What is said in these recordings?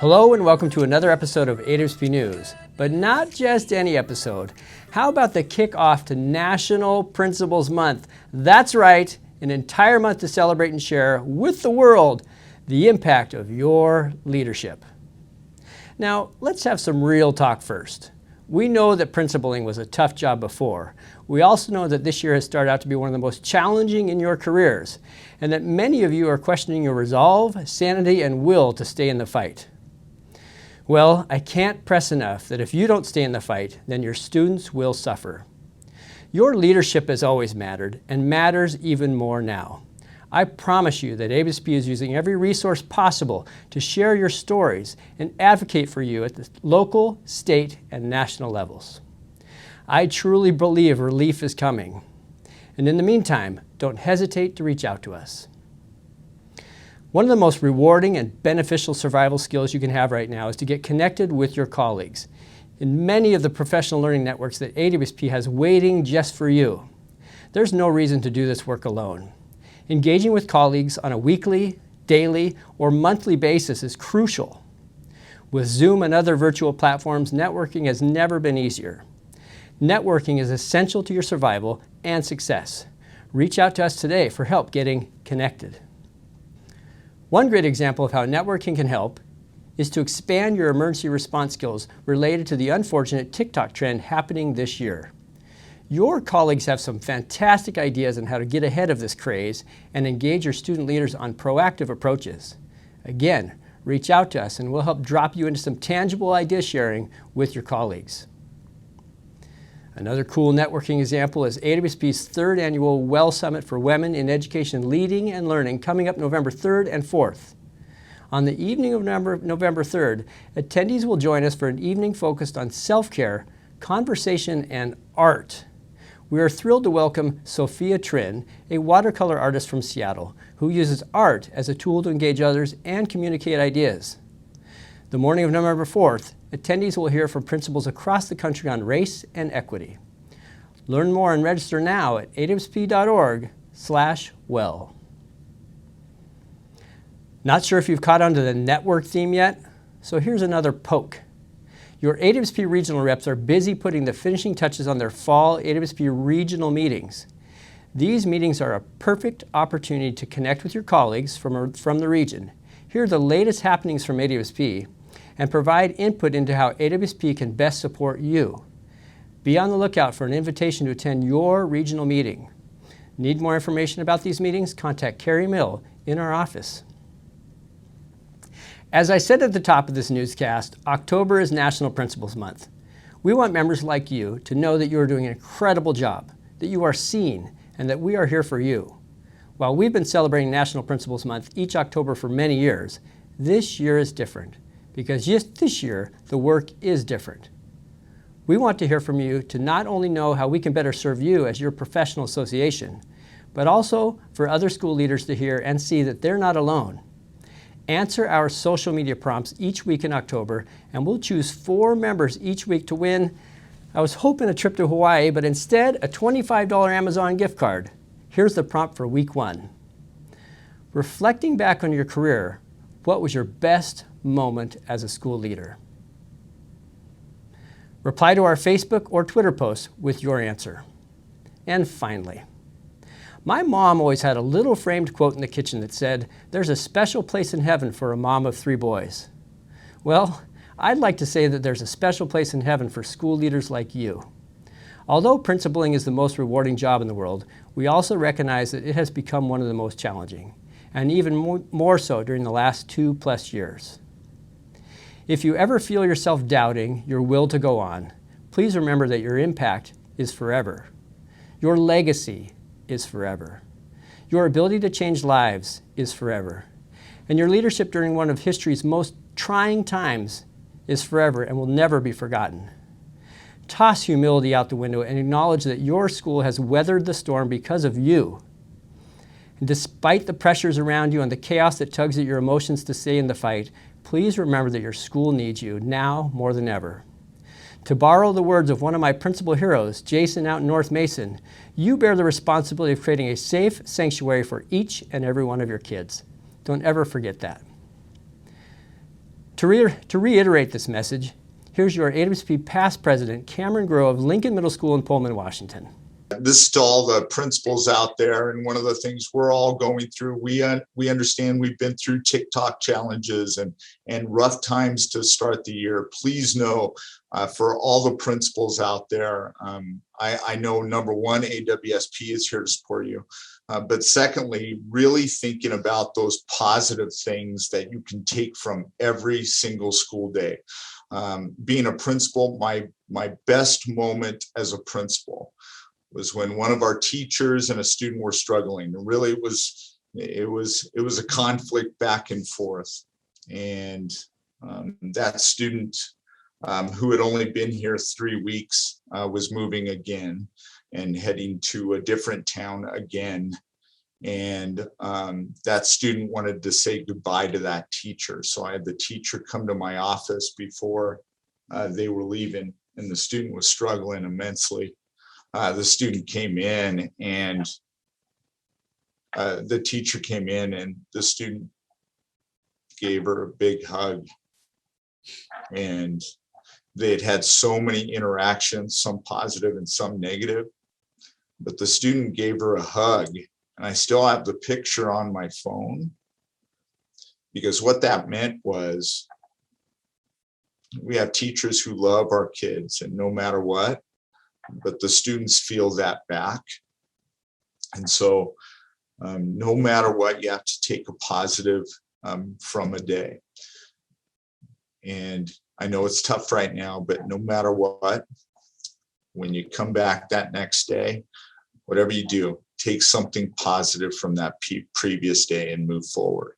Hello and welcome to another episode of AWSP News, but not just any episode. How about the kickoff to National Principals Month? That's right, an entire month to celebrate and share with the world the impact of your leadership. Now, let's have some real talk first. We know that principaling was a tough job before. We also know that this year has started out to be one of the most challenging in your careers, and that many of you are questioning your resolve, sanity, and will to stay in the fight. Well, I can't press enough that if you don't stay in the fight, then your students will suffer. Your leadership has always mattered, and matters even more now. I promise you that AWSP is using every resource possible to share your stories and advocate for you at the local, state, and national levels. I truly believe relief is coming. And in the meantime, don't hesitate to reach out to us. One of the most rewarding and beneficial survival skills you can have right now is to get connected with your colleagues in many of the professional learning networks that AWSP has waiting just for you. There's no reason to do this work alone. Engaging with colleagues on a weekly, daily, or monthly basis is crucial. With Zoom and other virtual platforms, networking has never been easier. Networking is essential to your survival and success. Reach out to us today for help getting connected. One great example of how networking can help is to expand your emergency response skills related to the unfortunate TikTok trend happening this year. Your colleagues have some fantastic ideas on how to get ahead of this craze and engage your student leaders on proactive approaches. Again, reach out to us and we'll help drop you into some tangible idea sharing with your colleagues. Another cool networking example is AWSP's third annual WELL Summit for Women in Education Leading and Learning coming up November 3rd and 4th. On the evening of November 3rd, attendees will join us for an evening focused on self-care, conversation, and art. We are thrilled to welcome Sophia Trin, a watercolor artist from Seattle, who uses art as a tool to engage others and communicate ideas. The morning of November 4th, attendees will hear from principals across the country on race and equity. Learn more and register now at awsp.org/well. Not sure if you've caught on to the network theme yet? So here's another poke. Your AWSP regional reps are busy putting the finishing touches on their fall AWSP regional meetings. These meetings are a perfect opportunity to connect with your colleagues from the region, hear the latest happenings from AWSP, and provide input into how AWSP can best support you. Be on the lookout for an invitation to attend your regional meeting. Need more information about these meetings? Contact Carrie Mill in our office. As I said at the top of this newscast, October is National Principals Month. We want members like you to know that you are doing an incredible job, that you are seen, and that we are here for you. While we've been celebrating National Principals Month each October for many years, this year is different. Because just this year, the work is different. We want to hear from you to not only know how we can better serve you as your professional association, but also for other school leaders to hear and see that they're not alone. Answer our social media prompts each week in October, and we'll choose 4 members each week to win. I was hoping a trip to Hawaii, but instead a $25 Amazon gift card. Here's the prompt for week 1. Reflecting back on your career, what was your best moment as a school leader? Reply to our Facebook or Twitter posts with your answer. And finally, my mom always had a little framed quote in the kitchen that said, "There's a special place in heaven for a mom of 3 boys." Well, I'd like to say that there's a special place in heaven for school leaders like you. Although principaling is the most rewarding job in the world, we also recognize that it has become one of the most challenging, and even more so during the last 2+ years. If you ever feel yourself doubting your will to go on, please remember that your impact is forever. Your legacy is forever. Your ability to change lives is forever. And your leadership during one of history's most trying times is forever and will never be forgotten. Toss humility out the window and acknowledge that your school has weathered the storm because of you. And despite the pressures around you and the chaos that tugs at your emotions to stay in the fight, please remember that your school needs you now more than ever. To borrow the words of one of my principal heroes, Jason out in North Mason, you bear the responsibility of creating a safe sanctuary for each and every one of your kids. Don't ever forget that. To reiterate this message, here's your AWSP past president, Cameron Grove, Lincoln Middle School in Pullman, Washington. This is to all the principals out there, and one of the things we're all going through, we understand we've been through TikTok challenges and rough times to start the year. Please know, for all the principals out there, I know, number one, AWSP is here to support you. But secondly, really thinking about those positive things that you can take from every single school day. Being a principal, my best moment as a principal was when one of our teachers and a student were struggling. And really, it was a conflict back and forth. And that student, who had only been here 3 weeks, was moving again and heading to a different town again. And that student wanted to say goodbye to that teacher. So I had the teacher come to my office before they were leaving, and the student was struggling immensely. The student came in, and the teacher came in, and the student gave her a big hug. And they had had so many interactions, some positive and some negative, but the student gave her a hug. And I still have the picture on my phone, because what that meant was, we have teachers who love our kids, and no matter what, but the students feel that back. And so no matter what, you have to take a positive from a day. And I know it's tough right now, but no matter what, when you come back that next day, whatever you do, take something positive from that previous day and move forward.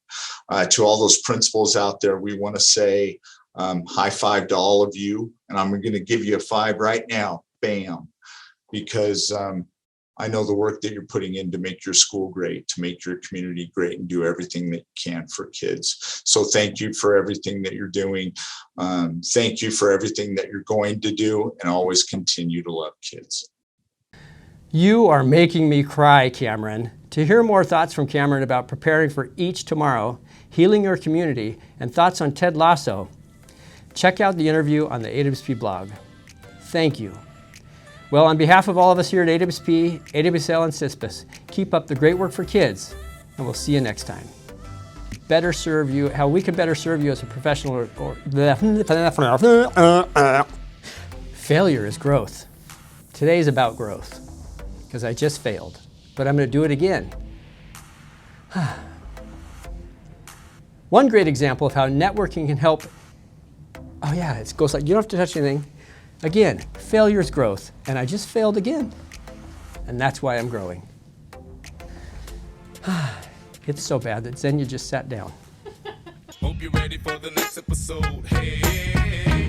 To all those principals out there, we want to say high five to all of you. And I'm going to give you a 5 right now. Bam. Because I know the work that you're putting in to make your school great, to make your community great, and do everything that you can for kids. So thank you for everything that you're doing. Thank you for everything that you're going to do, and always continue to love kids. You are making me cry, Cameron. To hear more thoughts from Cameron about preparing for each tomorrow, healing your community, and thoughts on Ted Lasso, check out the interview on the AWSP blog. Thank you. Well, on behalf of all of us here at AWSP, AWSL, and CISPS, keep up the great work for kids, and we'll see you next time. Better serve you, how we can better serve you as a professional failure is growth. Today's about growth, because I just failed, but I'm going to do it again. One great example of how networking can help, oh yeah, it goes like, you don't have to touch anything. Again, failure is growth, and I just failed again. And that's why I'm growing. It's so bad that Xenia just sat down. Hope you're ready for the next episode. Hey.